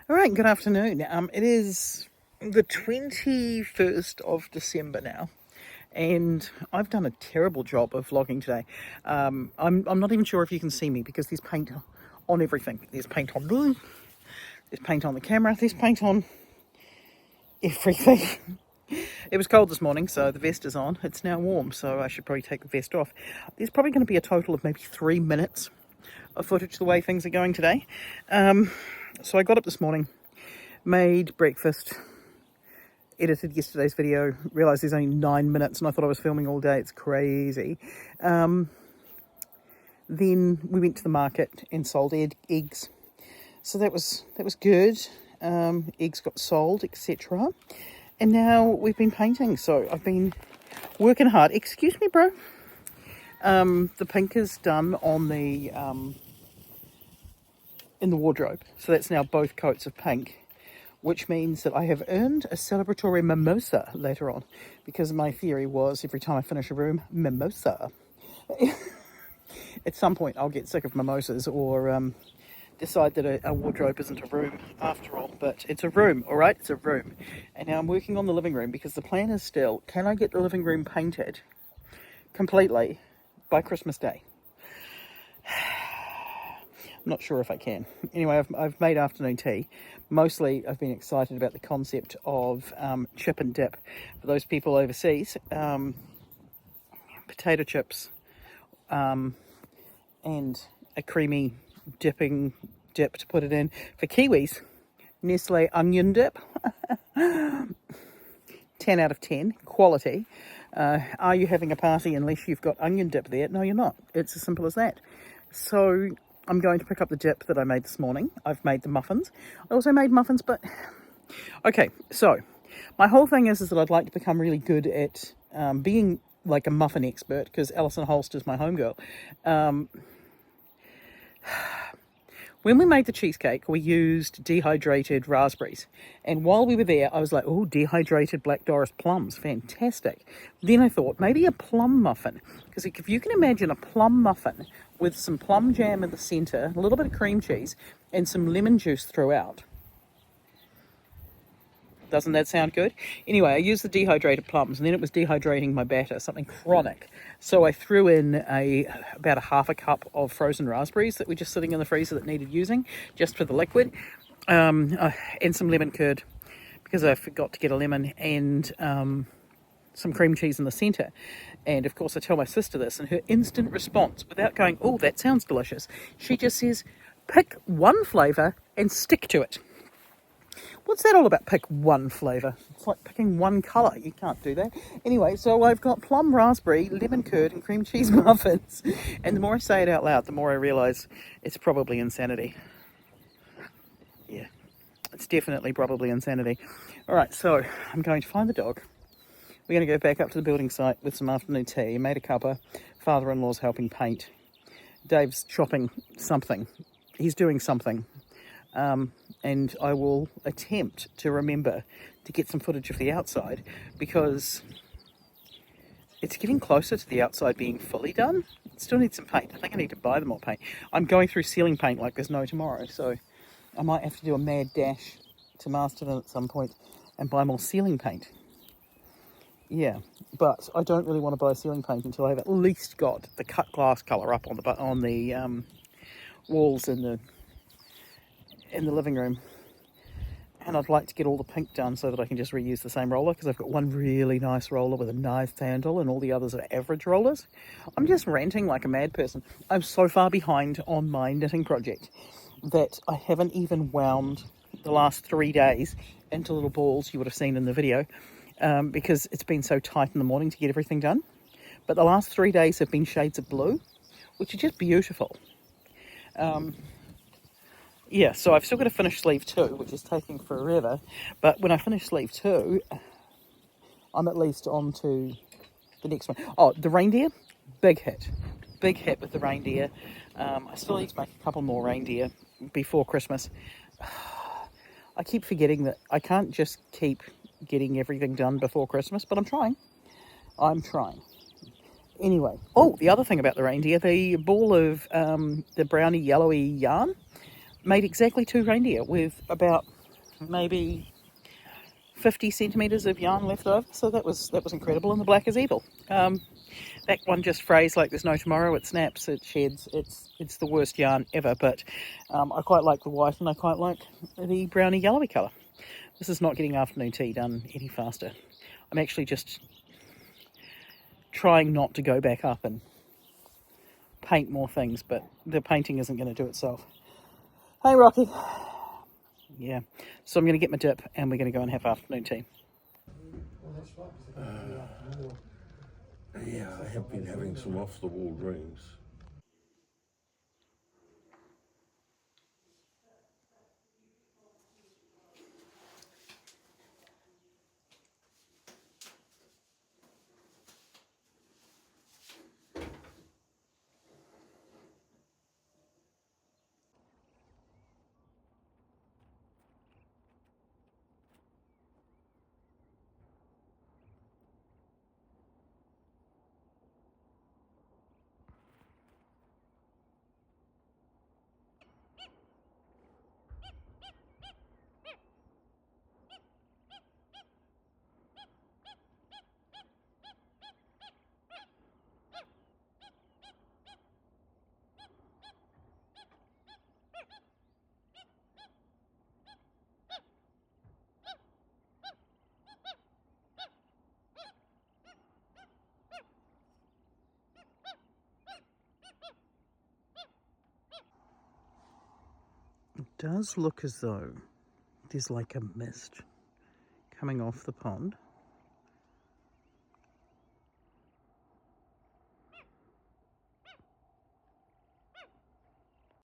All right, good afternoon. It is the 21st of December now, and I've done a terrible job of vlogging today. I'm not even sure if you can see me because there's paint on everything. There's paint on blue, there's paint on the camera, there's paint on everything. It was cold this morning, so the vest is on. It's now warm, so I should probably take the vest off. There's probably going to be a total of maybe 3 minutes of footage the way things are going today. So I got up this morning, made breakfast, edited yesterday's video, realised there's only 9 minutes and I thought I was filming all day. It's crazy. Then we went to the market and sold eggs. So that was good. Eggs got sold, etc. And now we've been painting. So I've been working hard. Excuse me, bro. The pink is done on the in the wardrobe, so that's now both coats of pink, which means that I have earned a celebratory mimosa later on, because my theory was every time I finish a room, mimosa. At some point I'll get sick of mimosas or decide that a wardrobe isn't a room after all, but it's a room. All right, it's a room. And now I'm working on the living room, because the plan is still, can I get the living room painted completely by Christmas Day? Not sure if I can. Anyway, I've made afternoon tea. Mostly I've been excited about the concept of chip and dip. For those people overseas, potato chips and a creamy dip to put it in. For Kiwis, Nestle onion dip. 10 out of 10, quality. Are you having a party unless you've got onion dip there? No, you're not. It's as simple as that. So I'm going to pick up the dip that I made this morning. I've made the muffins. I also made muffins, but... Okay, so my whole thing is that I'd like to become really good at being like a muffin expert, because Alison Holst is my homegirl. When we made the cheesecake, we used dehydrated raspberries. And while we were there, I was like, oh, dehydrated Black Doris plums, fantastic. Then I thought, maybe a plum muffin. Because if you can imagine a plum muffin with some plum jam in the centre, a little bit of cream cheese, and some lemon juice throughout. Doesn't that sound good? Anyway, I used the dehydrated plums, and then it was dehydrating my batter, something chronic. So I threw in about a half a cup of frozen raspberries that were just sitting in the freezer that needed using, just for the liquid, and some lemon curd, because I forgot to get a lemon, and some cream cheese in the centre. And of course I tell my sister this, and her instant response, without going, oh, that sounds delicious, she just says, pick one flavour and stick to it. What's that all about, pick one flavour? It's like picking one colour. You can't do that. Anyway, so I've got plum, raspberry, lemon curd and cream cheese muffins. And the more I say it out loud, the more I realise it's probably insanity. Yeah, it's definitely probably insanity. All right, so I'm going to find the dog. We're going to go back up to the building site with some afternoon tea. I made a cuppa. Father-in-law's helping paint. Dave's chopping something. He's doing something. And I will attempt to remember to get some footage of the outside, because it's getting closer to the outside being fully done. It still needs some paint. I think I need to buy them more paint. I'm going through ceiling paint like there's no tomorrow, so I might have to do a mad dash to Masterton at some point and buy more ceiling paint. Yeah, but I don't really want to buy ceiling paint until I've at least got the cut glass colour up on the walls in the living room. And I'd like to get all the pink done so that I can just reuse the same roller, because I've got one really nice roller with a nice handle and all the others are average rollers. I'm just ranting like a mad person. I'm so far behind on my knitting project that I haven't even wound the last 3 days into little balls you would have seen in the video, because it's been so tight in the morning to get everything done. But the last 3 days have been shades of blue, which are just beautiful. Yeah, so I've still got to finish sleeve 2, which is taking forever. But when I finish sleeve 2, I'm at least on to the next one. Oh, the reindeer, big hit. Big hit with the reindeer. I still need to make a couple more reindeer before Christmas. I keep forgetting that I can't just keep getting everything done before Christmas, but I'm trying. Anyway, oh, the other thing about the reindeer, the ball of the browny yellowy yarn made exactly 2 reindeer with about maybe 50 centimetres of yarn left over, so that was incredible. And the black is evil. That one just frays like there's no tomorrow. It snaps, it sheds. It's the worst yarn ever, but I quite like the white and I quite like the browny yellowy colour. This is not getting afternoon tea done any faster. I'm actually just trying not to go back up and paint more things, but the painting isn't going to do itself. Hey, Rocky. Yeah, so I'm going to get my dip and we're going to go and have afternoon tea. Yeah, I have been having some off-the-wall dreams. It does look as though there's like a mist coming off the pond.